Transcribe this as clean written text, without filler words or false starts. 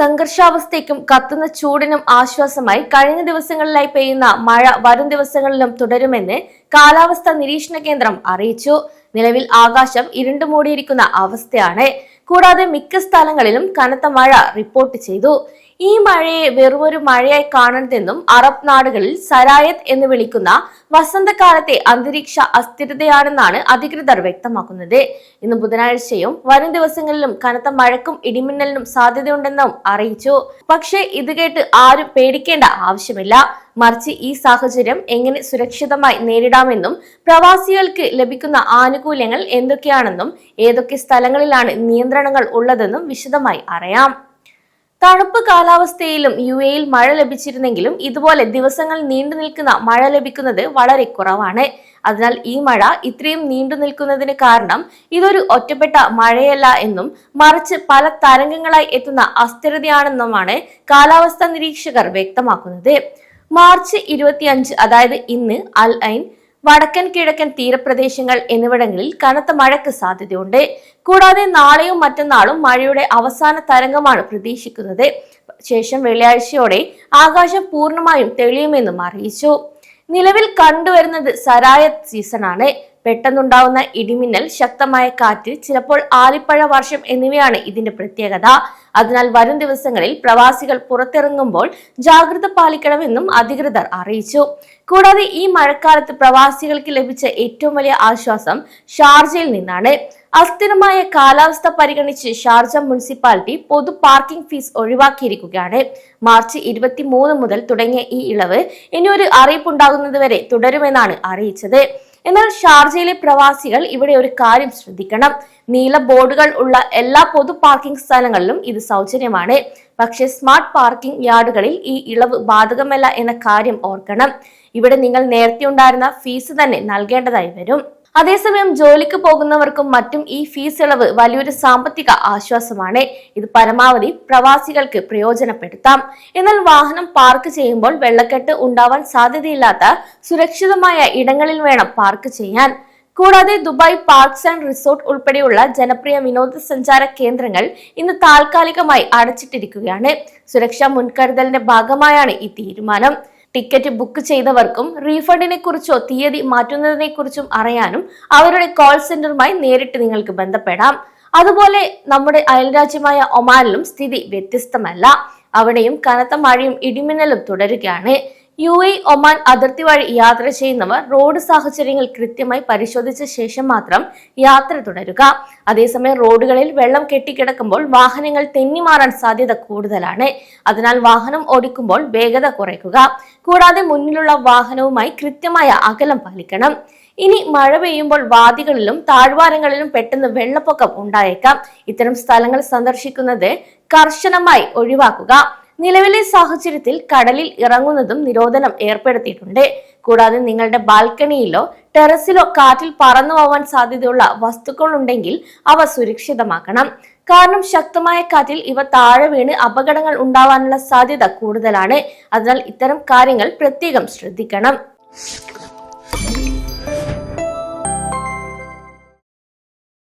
സംഘർഷാവസ്ഥയ്ക്കും കത്തുന്ന ചൂടിനും ആശ്വാസമായി കഴിഞ്ഞ ദിവസങ്ങളിലായി പെയ്യുന്ന മഴ വരും ദിവസങ്ങളിലും തുടരുമെന്ന് കാലാവസ്ഥാ നിരീക്ഷണ കേന്ദ്രം അറിയിച്ചു. നിലവിൽ ആകാശം ഇരുണ്ടു മൂടിയിരിക്കുന്ന അവസ്ഥയാണ്. കൂടാതെ മിക്ക സ്ഥലങ്ങളിലും കനത്ത മഴ റിപ്പോർട്ട് ചെയ്തു. ഈ മഴയെ വെറുമൊരു മഴയായി കാണരുതെന്നും അറബ് നാടുകളിൽ സരായത്ത് എന്ന് വിളിക്കുന്ന വസന്തകാലത്തെ അന്തരീക്ഷ അസ്ഥിരതയാണെന്നാണ് അധികൃതർ വ്യക്തമാക്കുന്നത്. ഇന്ന് ബുധനാഴ്ചയും വരും ദിവസങ്ങളിലും കനത്ത മഴയ്ക്കും ഇടിമിന്നലിനും സാധ്യതയുണ്ടെന്നും അറിയിച്ചു. പക്ഷേ ഇത് കേട്ട് ആരും പേടിക്കേണ്ട ആവശ്യമില്ല. മറിച്ച് ഈ സാഹചര്യം എങ്ങനെ സുരക്ഷിതമായി നേരിടാമെന്നും പ്രവാസികൾക്ക് ലഭിക്കുന്ന ആനുകൂല്യങ്ങൾ എന്തൊക്കെയാണെന്നും ഏതൊക്കെ സ്ഥലങ്ങളിലാണ് നിയന്ത്രണങ്ങൾ ഉള്ളതെന്നും വിശദമായി അറിയാം. തണുപ്പ് കാലാവസ്ഥയിലും UAE മഴ ലഭിച്ചിരുന്നെങ്കിലും ഇതുപോലെ ദിവസങ്ങൾ നീണ്ടു നിൽക്കുന്ന മഴ ലഭിക്കുന്നത് വളരെ കുറവാണ്. അതിനാൽ ഈ മഴ ഇത്രയും നീണ്ടു നിൽക്കുന്നതിന് കാരണം ഇതൊരു ഒറ്റപ്പെട്ട മഴയല്ല എന്നും മറിച്ച് പല തരംഗങ്ങളായി എത്തുന്ന അസ്ഥിരതയാണെന്നുമാണ് കാലാവസ്ഥാ നിരീക്ഷകർ വ്യക്തമാക്കുന്നത്. മാർച്ച് 25 അതായത് ഇന്ന് അൽ ഐൻ, വടക്കൻ കിഴക്കൻ തീരപ്രദേശങ്ങൾ എന്നിവിടങ്ങളിൽ കനത്ത മഴയ്ക്ക് സാധ്യതയുണ്ട്. കൂടാതെ നാളെയും മറ്റന്നാളും മഴയുടെ അവസാന തരംഗമാണ് പ്രതീക്ഷിക്കുന്നത്. ശേഷം വെള്ളിയാഴ്ചയോടെ ആകാശം പൂർണ്ണമായും തെളിയുമെന്നും അറിയിച്ചു. നിലവിൽ കണ്ടുവരുന്നത് സരായത്ത് സീസണാണ്. പെട്ടെന്നുണ്ടാവുന്ന ഇടിമിന്നൽ, ശക്തമായ കാറ്റ്, ചിലപ്പോൾ ആലിപ്പഴ വർഷം എന്നിവയാണ് ഇതിന്റെ പ്രത്യേകത. അതിനാൽ വരും ദിവസങ്ങളിൽ പ്രവാസികൾ പുറത്തിറങ്ങുമ്പോൾ ജാഗ്രത പാലിക്കണമെന്നും അധികൃതർ അറിയിച്ചു. കൂടാതെ ഈ മഴക്കാലത്ത് പ്രവാസികൾക്ക് ലഭിച്ച ഏറ്റവും വലിയ ആശ്വാസം ഷാർജയിൽ നിന്നാണ്. അസ്ഥിരമായ കാലാവസ്ഥ പരിഗണിച്ച് ഷാർജ മുനിസിപ്പാലിറ്റി പൊതു പാർക്കിംഗ് ഫീസ് ഒഴിവാക്കിയിരിക്കുകയാണ്. മാർച്ച് 23 മുതൽ തുടങ്ങിയ ഈ ഇളവ് ഇനി ഒരു അറിയിപ്പുണ്ടാകുന്നതുവരെ തുടരുമെന്നാണ് അറിയിച്ചത്. എന്നാൽ ഷാർജയിലെ പ്രവാസികൾ ഇവിടെ ഒരു കാര്യം ശ്രദ്ധിക്കണം. നീല ബോർഡുകൾ ഉള്ള എല്ലാ പൊതു പാർക്കിംഗ് സ്ഥലങ്ങളിലും ഇത് സൗജന്യമാണ്. പക്ഷേ സ്മാർട്ട് പാർക്കിംഗ് യാർഡുകളിൽ ഈ ഇളവ് ബാധകമല്ല എന്ന കാര്യം ഓർക്കണം. ഇവിടെ നിങ്ങൾ നേരത്തെ ഉണ്ടായിരുന്ന ഫീസ് തന്നെ നൽകേണ്ടതായി വരും. അതേസമയം ജോലിക്ക് പോകുന്നവർക്കും മറ്റും ഈ ഫീസ് ഇളവ് വലിയൊരു സാമ്പത്തിക ആശ്വാസമാണ്. ഇത് പരമാവധി പ്രവാസികൾക്ക് പ്രയോജനപ്പെടുത്താം. എന്നാൽ വാഹനം പാർക്ക് ചെയ്യുമ്പോൾ വെള്ളക്കെട്ട് ഉണ്ടാവാൻ സാധ്യതയില്ലാത്ത സുരക്ഷിതമായ ഇടങ്ങളിൽ വേണം പാർക്ക് ചെയ്യാൻ. കൂടാതെ ദുബായ് പാർക്സ് ആൻഡ് റിസോർട്ട് ഉൾപ്പെടെയുള്ള ജനപ്രിയ വിനോദസഞ്ചാര കേന്ദ്രങ്ങൾ ഇന്ന് താൽക്കാലികമായി അടച്ചിട്ടിരിക്കുകയാണ്. സുരക്ഷാ മുൻകരുതലിന്റെ ഭാഗമായാണ് ഈ തീരുമാനം. ടിക്കറ്റ് ബുക്ക് ചെയ്തവർക്കും റീഫണ്ടിനെ കുറിച്ചോ തീയതി മാറ്റുന്നതിനെ കുറിച്ചും അറിയാനും അവരുടെ കോൾ സെന്ററുമായി നേരിട്ട് നിങ്ങൾക്ക് ബന്ധപ്പെടാം. അതുപോലെ നമ്മുടെ അയൽരാജ്യമായ ഒമാനിലും സ്ഥിതി വ്യത്യസ്തമല്ല. അവിടെയും കനത്ത മഴയും ഇടിമിന്നലും തുടരുകയാണ്. UAE ഒമാൻ അതിർത്തി വഴി യാത്ര ചെയ്യുന്നവർ റോഡ് സാഹചര്യങ്ങൾ കൃത്യമായി പരിശോധിച്ച ശേഷം മാത്രം യാത്ര തുടരുക. അതേസമയം റോഡുകളിൽ വെള്ളം കെട്ടിക്കിടക്കുമ്പോൾ വാഹനങ്ങൾ തെന്നിമാറാൻ സാധ്യത കൂടുതലാണ്. അതിനാൽ വാഹനം ഓടിക്കുമ്പോൾ വേഗത കുറയ്ക്കുക. കൂടാതെ മുന്നിലുള്ള വാഹനവുമായി കൃത്യമായ അകലം പാലിക്കണം. ഇനി മഴ പെയ്യുമ്പോൾ വാദികളിലും താഴ്വാരങ്ങളിലും പെട്ടെന്ന് വെള്ളപ്പൊക്കം ഉണ്ടായേക്കാം. ഇത്തരം സ്ഥലങ്ങൾ സന്ദർശിക്കുന്നത് കർശനമായി ഒഴിവാക്കുക. നിലവിലെ സാഹചര്യത്തിൽ കടലിൽ ഇറങ്ങുന്നതും നിരോധനം ഏർപ്പെടുത്തിയിട്ടുണ്ട്. കൂടാതെ നിങ്ങളുടെ ബാൽക്കണിയിലോ ടെറസിലോ കാറ്റിൽ പറന്നു പോവാൻ സാധ്യതയുള്ള വസ്തുക്കൾ ഉണ്ടെങ്കിൽ അവ സുരക്ഷിതമാക്കണം. കാരണം ശക്തമായ കാറ്റിൽ ഇവ താഴെ വീണ് അപകടങ്ങൾ ഉണ്ടാവാനുള്ള സാധ്യത കൂടുതലാണ്. അതിനാൽ ഇത്തരം കാര്യങ്ങൾ പ്രത്യേകം ശ്രദ്ധിക്കണം.